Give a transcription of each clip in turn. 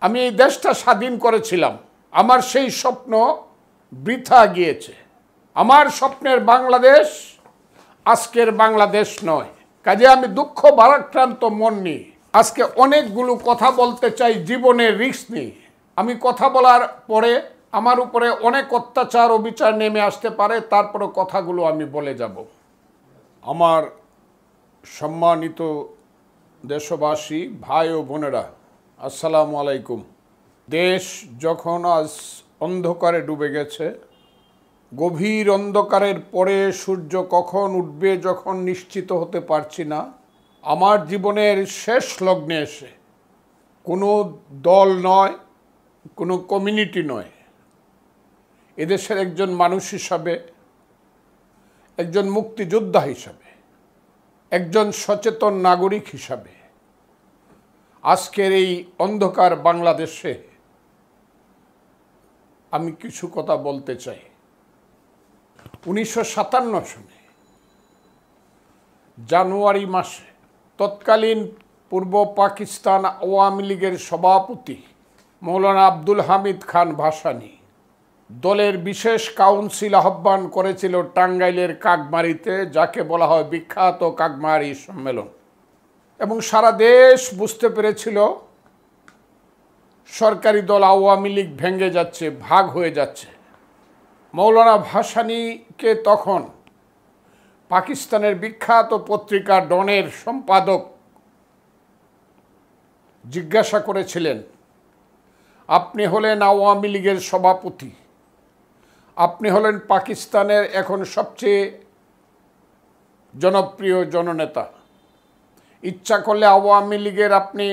আমি এই দেশটা স্বাধীন করেছিলাম, আমার সেই স্বপ্ন বৃথা গিয়েছে। আমার স্বপ্নের বাংলাদেশ আজকের বাংলাদেশ নয়। কাজে আমি দুঃখ ভারাক্রান্ত মন নিয়ে আজকে অনেকগুলো কথা বলতে চাই, জীবনের রিস্ক নিয়ে। আমি কথা বলার পরে আমার উপরে অনেক অত্যাচার ও বিচার নেমে আসতে পারে, তারপরে কথাগুলো আমি বলে যাব। আমার সম্মানিত দেশবাসী, ভাই ও বোনেরা, আসসালামু আলাইকুম। দেশ যখন আজ অন্ধকারে ডুবে গেছে, গভীর অন্ধকারের পরে সূর্য কখন উঠবে যখন নিশ্চিত হতে পারছি না, আমার জীবনের শেষ লগ্নে এসে কোনো দল নয়, কোনো কমিউনিটি নয়, এদেশের একজন মানুষ হিসাবে, একজন মুক্তিযোদ্ধা হিসাবে, একজন সচেতন নাগরিক হিসাবে আজকের এই অন্ধকার বাংলাদেশে আমি কিছু কথা বলতে চাই। 1957 সনে জানুয়ারি মাসে তৎকালীন পূর্ব পাকিস্তান আওয়ামী লীগের সভাপতি মৌলানা আব্দুল হামিদ খান ভাসানী দলের বিশেষ কাউন্সিল আহ্বান করেছিল টাঙ্গাইলের কাকমারিতে, যাকে বলা হয় বিখ্যাত কাকমারি সম্মেলন। এবং সারা দেশ বুঝতে পেরেছিল সরকারি দল আওয়ামী লীগ ভেঙে যাচ্ছে, ভাগ হয়ে যাচ্ছে। মৌলানা ভাসানীকে তখন পাকিস্তানের বিখ্যাত পত্রিকা ডনের সম্পাদক জিজ্ঞাসা করেছিলেন, আপনি হলেন আওয়ামী লীগের সভাপতি, আপনি হলেন পাকিস্তানের এখন সবচেয়ে জনপ্রিয় জননেতা, ইচ্ছা করলে আওয়ামী লীগের আপনি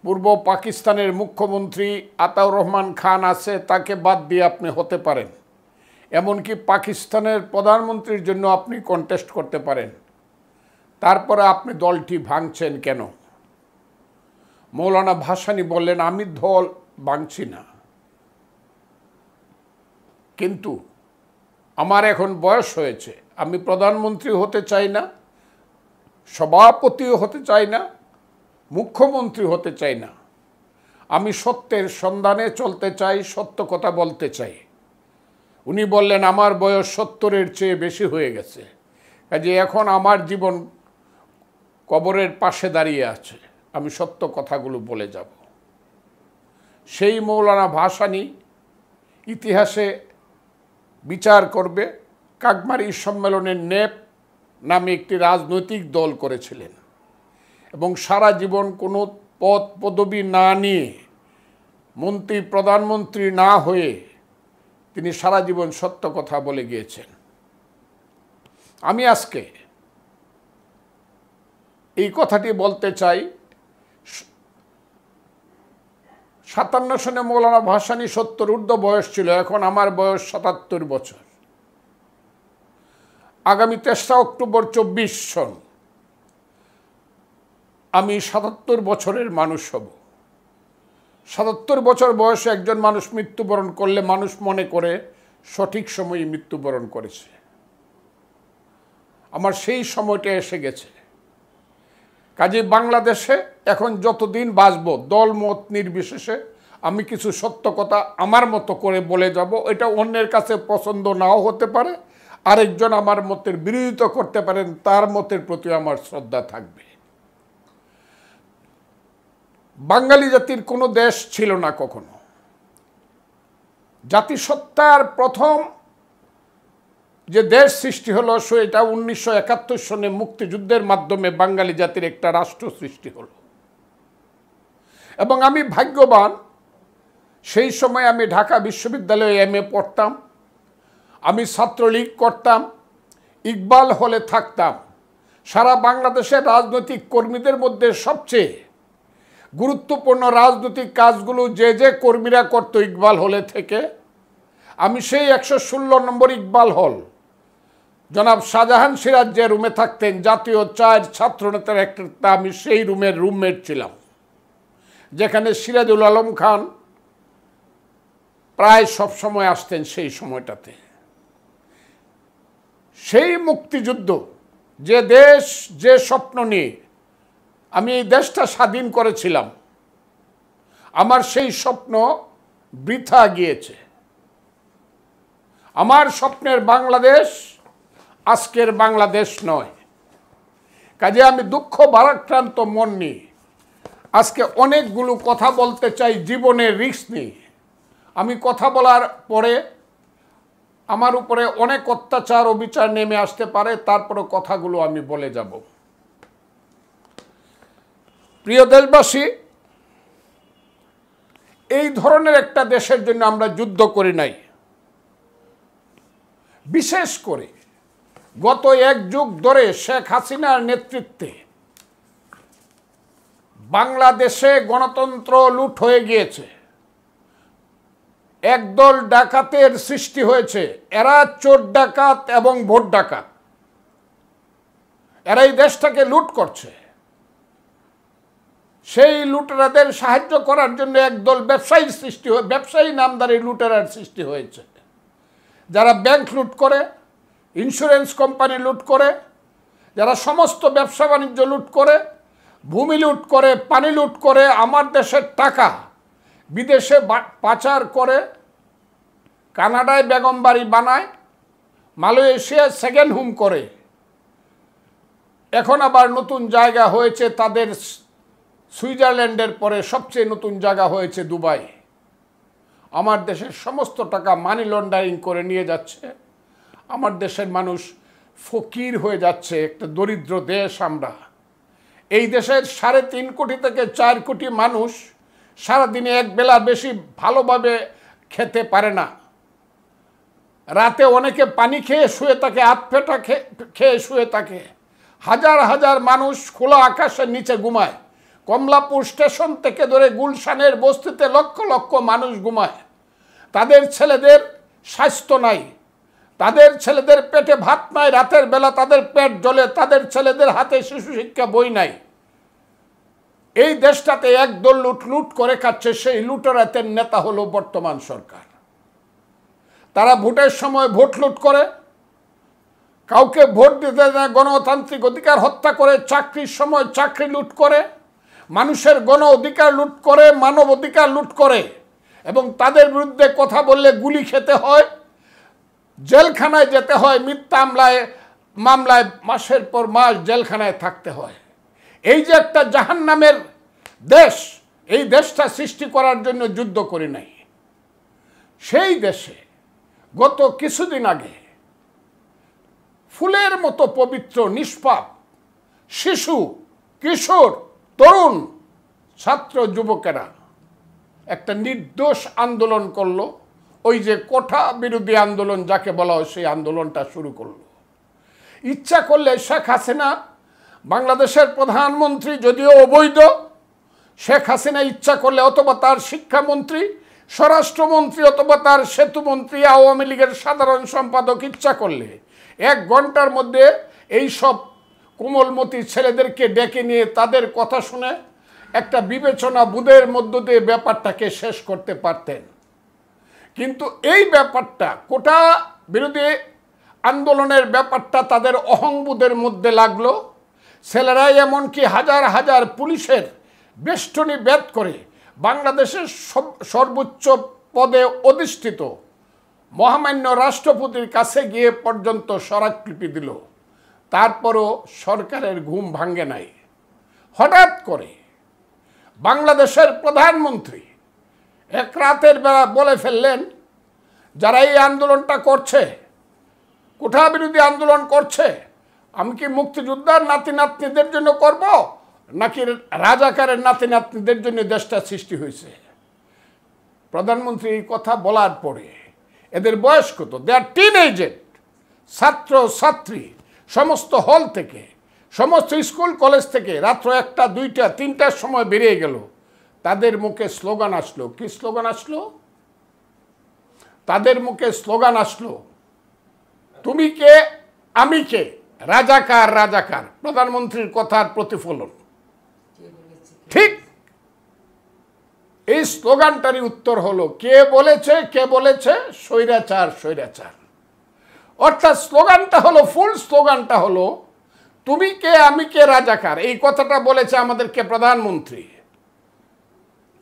পূর্ব পাকিস্তানের মুখ্যমন্ত্রী আতাউর রহমান খান আছে, তাকে বাদ দিয়ে আপনি হতে পারেন, এমনকি পাকিস্তানের প্রধানমন্ত্রীর জন্য আপনি কন্টেস্ট করতে পারেন, তারপরে আপনি দলটি ভাঙছেন কেন? মৌলানা ভাসানী বললেন, আমি দল ভাঙছি না, কিন্তু আমার এখন বয়স হয়েছে, আমি প্রধানমন্ত্রী হতে চাই না, সভাপতিও হতে চাই না, মুখ্যমন্ত্রী হতে চাই না, আমি সত্যের সন্ধানে চলতে চাই, সত্য কথা বলতে চাই। উনি বললেন, আমার বয়স 70-এর চেয়ে বেশি হয়ে গেছে, কাজে এখন আমার জীবন কবরের পাশে দাঁড়িয়ে আছে, আমি সত্য কথাগুলো বলে যাব। সেই মৌলানা ভাসানী ইতিহাসে বিচার করবে, কাকমারি সম্মেলনের নেপ নামে একটি রাজনৈতিক দল করেছিলেন এবং সারা জীবন কোনো পদ পদবি না নিয়ে, মন্ত্রী প্রধানমন্ত্রী না হয়ে তিনি সারা জীবন সত্য কথা বলে গিয়েছেন। আমি আজকে এই কথাটি বলতে চাই। 57 সনে মৌলানা ভাসানী 70 ঊর্ধ্ব বয়স ছিল, এখন আমার বয়স 77 বছর। আগামী 3রা অক্টোবর 24 সন আমি 77 বছরের মানুষ হব। 77 বছর বয়সে একজন মানুষ মৃত্যুবরণ করলে মানুষ মনে করে সঠিক সময়ে মৃত্যুবরণ করেছে। আমার সেই সময়টা এসে গেছে। কাজে বাংলাদেশে এখন যতদিন বাঁচব, দল মত নির্বিশেষে আমি কিছু সত্য কথা আমার মতো করে বলে যাব। এটা অন্যের কাছে পছন্দ নাও হতে পারে, আরেকজন আমার মতের বিরোধিতা করতে পারেন, তার মতের প্রতি আমার শ্রদ্ধা থাকবে। বাঙালি জাতির কোনো দেশ ছিল না কখনো। জাতিসত্তার প্রথম যে দেশ সৃষ্টি হলো সেটা 1971 সনে মুক্তিযুদ্ধের মাধ্যমে বাঙালি জাতির একটা রাষ্ট্র সৃষ্টি হলো। এবং আমি ভাগ্যবান, সেই সময় আমি ঢাকা বিশ্ববিদ্যালয়ে MA পড়তাম, আমি ছাত্রলীগ করতাম, ইকবাল হলে থাকতাম। সারা বাংলাদেশের রাজনৈতিক কর্মীদের মধ্যে সবচেয়ে গুরুত্বপূর্ণ রাজনৈতিক কাজগুলো যে কর্মীরা করত ইকবাল হলে থেকে, আমি সেই 116 নম্বর ইকবাল হল, জনাব শাহজাহান সিরাজ যে রুমে থাকতেন, জাতীয় 4 ছাত্রনেতার একটা, আমি সেই রুমের রুমমেট ছিলাম, যেখানে সিরাজুল আলম খান প্রায় সব সময় আসতেন। সেই সময়টাতে সেই মুক্তিযুদ্ধ, যে দেশ, যে স্বপ্ন নিয়ে আমি এই দেশটা স্বাধীন করেছিলাম, আমার সেই স্বপ্ন বৃথা গিয়েছে। আমার স্বপ্নের বাংলাদেশ আজকের বাংলাদেশ নয়। কাজে আমি দুঃখ ভারাক্রান্ত মন নিয়ে আজকে অনেকগুলো কথা বলতে চাই, জীবনের রিস্ক নিয়ে। আমি কথা বলার পরে আমার উপরে অনেক অত্যাচার ও বিচার নেমে আসতে পারে, তারপরে কথাগুলো আমি বলে যাব। প্রিয় দেশবাসী, এই ধরনের একটা দেশের জন্য আমরা যুদ্ধ করি নাই। বিশেষ করে গত এক যুগ ধরে শেখ হাসিনার নেতৃত্বে বাংলাদেশে গণতন্ত্র লুট হয়ে গিয়েছে। একদল ডাকাতের সৃষ্টি হয়েছে। এরা চোর ডাকাত এবং ভোট ডাকাত। এরা এই দেশটাকে লুট করছে। সেই লুটেরাদের সাহায্য করার জন্য একদল ব্যবসায়ীর সৃষ্টি হয়ে, ব্যবসায়ী নামদারি লুটেরার সৃষ্টি হয়েছে, যারা ব্যাংক লুট করে, ইন্স্যুরেন্স কোম্পানি লুট করে, যারা সমস্ত ব্যবসা বাণিজ্য লুট করে, ভূমি লুট করে, পানি লুট করে, আমার দেশের টাকা বিদেশে পাচার করে, কানাডায় বেগম বাড়ি বানায়, মালয়েশিয়ায় সেকেন্ড হোম করে। এখন আবার নতুন জায়গা হয়েছে তাদের, সুইজারল্যান্ডের পরে সবচেয়ে নতুন জায়গা হয়েছে দুবাই। আমার দেশের সমস্ত টাকা মানি লন্ডারিং করে নিয়ে যাচ্ছে। আমার দেশের মানুষ ফকির হয়ে যাচ্ছে। একটা দরিদ্র দেশ আমরা। এই দেশের 3.5 কোটি থেকে 4 কোটি মানুষ সারাদিনে এক বেলা বেশি ভালোভাবে খেতে পারে না। রাতে অনেকে পানি খেয়ে শুয়ে থাকে, আধপেটা খেয়ে শুয়ে থাকে। হাজার হাজার মানুষ খোলা আকাশের নিচে ঘুমায়। কমলাপুর স্টেশন থেকে ধরে গুলশানের বস্তিতে লক্ষ লক্ষ মানুষ ঘুমায়। তাদের ছেলেদের স্বাস্থ্য নাই, তাদের ছেলেদের পেটে ভাত নাই, রাতের বেলা তাদের পেট জ্বলে, তাদের ছেলেদের হাতে শিশু শিক্ষা বই নাই। এই দেশটাতে একদল লুট করে খাচ্ছে। সেই লুটেরাদের নেতা হলো বর্তমান সরকার। তারা ভোটের সময় ভোট লুট করে, কাউকে ভোট দিতে দেয়, গণতান্ত্রিক অধিকার হত্যা করে, চাকরির সময় চাকরি লুট করে, মানুষের গণ অধিকার লুট করে, মানব অধিকার লুট করে, এবং তাদের বিরুদ্ধে কথা বললে গুলি খেতে হয়, জেলখানায় যেতে হয়, মিথ্যা মামলায় মাসের পর মাস জেলখানায় থাকতে হয়। এই যে একটা জাহান্নামের দেশ, এই দেশটা সৃষ্টি করার জন্য যুদ্ধ করি নাই। সেই দেশে গত কিছুদিন আগে ফুলের মতো পবিত্র, নিষ্পাপ শিশু, কিশোর, তরুণ, ছাত্র, যুবকেরা একটা নির্দোষ আন্দোলন করলো। ওই যে কোঠা বিরোধী আন্দোলন যাকে বলা হয়, সেই আন্দোলনটা শুরু করলো। ইচ্ছা করলে শেখ হাসিনা, বাংলাদেশের প্রধানমন্ত্রী যদিও অবৈধ, শেখ হাসিনা ইচ্ছা করলে অথবা তার শিক্ষামন্ত্রী, স্বরাষ্ট্রমন্ত্রী অথবা তার সেতুমন্ত্রী, আওয়ামী লীগের সাধারণ সম্পাদক ইচ্ছা করলে 1 ঘন্টার মধ্যে এই সব কোমলমতি ছেলেদেরকে ডেকে নিয়ে তাদের কথা শুনে একটা বিবেচনা বুধের মধ্য দিয়ে ব্যাপারটাকে শেষ করতে পারতেন। কিন্তু এই ব্যাপারটা, কোটা বিরোধী আন্দোলনের ব্যাপারটা তাদের অহংবোধের মধ্যে লাগলো। ছেলেরাই এমনকি হাজার হাজার পুলিশের বেষ্টনী ভেদ করে বাংলাদেশের সর্বোচ্চ পদে অধিষ্ঠিত মহামান্য রাষ্ট্রপতির কাছে গিয়ে পর্যন্ত স্মারকলিপি দিল। তারপরও সরকারের ঘুম ভাঙ্গে নাই। হঠাৎ করে বাংলাদেশের প্রধানমন্ত্রী এক রাতের বেলা বলে ফেললেন, যারা এই আন্দোলনটা করছে, কোঠা বিরোধী আন্দোলন করছে, আমি কি মুক্তিযোদ্ধার নাতি নাতনিদের জন্য করব, নাকি রাজাকারের নাতি নাতনিদের জন্য দেশটা সৃষ্টি হয়েছে? প্রধানমন্ত্রী এই কথা বলার পরে এদের বয়স কত? দে আর টিনএজার, ছাত্র ছাত্রী সমস্ত হল থেকে, সমস্ত স্কুল কলেজ থেকে রাত্র 1টা 2টা 3টার সময় বেরিয়ে গেল। তাদের মুখে স্লোগান আসলো। কি স্লোগান আসলো? তাদের মুখে স্লোগান আসলো, তুমি কে, আমি কে, রাজাকার রাজাকার। প্রধানমন্ত্রীর কথার প্রতিফলন। ঠিক এই স্লোগানটারই উত্তর হলো, কে বলেছে, কে বলেছে, স্বৈরাচার স্বৈরাচার। অর্থাৎ স্লোগানটা হলো, ফুল স্লোগানটা হলো, তুমি কে, আমি কে, রাজাকার। এই কথাটা বলেছে আমাদেরকে প্রধানমন্ত্রী।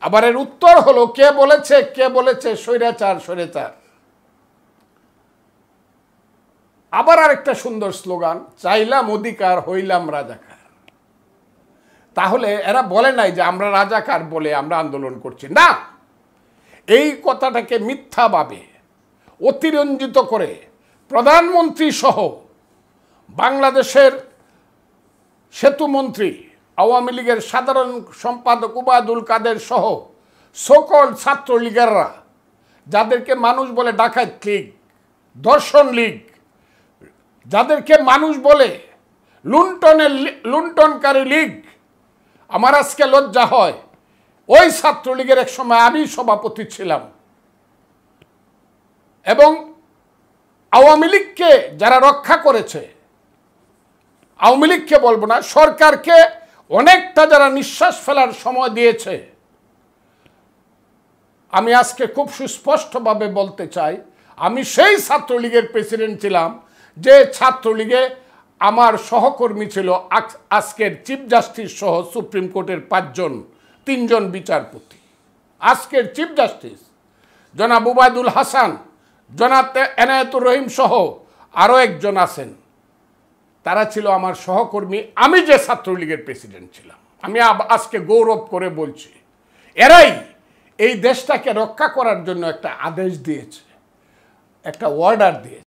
আবার এর উত্তর হলো কে বলেছে স্বৈরাচার স্বৈরাচার। আবার আরেকটা সুন্দর স্লোগান, চাইলাম অধিকার হইলাম রাজাকার। তাহলে এরা বলে নাই যে আমরা রাজাকার বলে আমরা আন্দোলন করছি না, এই কথাটাকে মিথ্যাভাবে অতিরঞ্জিত করে প্রধানমন্ত্রী সহ বাংলাদেশের সেতুমন্ত্রী, আওয়ামী লীগের সাধারণ সম্পাদক ওবায়দুল কাদের সহ সকল ছাত্রলীগেররা, যাদেরকে মানুষ বলে ডাকাত লীগ, দর্শন লীগ, যাদেরকে মানুষ বলে লুণ্ঠনকারী লীগ, আমার আজকে লজ্জা হয় ওই ছাত্রলীগের এক সময় আমি সভাপতি ছিলাম। এবং আওয়ামী লীগকে যারা রক্ষা করেছে, আওয়ামী লীগকে বলবো না, সরকারকে অনেকটা যারা নিঃশ্বাস ফেলার সময় দিয়েছে, আমি আজকে খুব সুস্পষ্টভাবে বলতে চাই, আমি সেই ছাত্রলীগের প্রেসিডেন্ট ছিলাম যে ছাত্রলীগে আমার সহকর্মী ছিল আজকের চিফ জাস্টিস সহ সুপ্রিম কোর্টের 3জন বিচারপতি। আজকের চিফ জাস্টিস জনাব ওবায়দুল হাসান, জনাব এনায়েতুর রহিম সহ আরও একজন আছেন, তারা ছিল আমার সহকর্মী আমি যে ছাত্রলীগের প্রেসিডেন্ট ছিলাম। আমি আজকে গৌরব করে বলছি, এরাই এই দেশটাকে রক্ষা করার জন্য একটা আদেশ দিয়েছে, একটা অর্ডার দিয়েছে।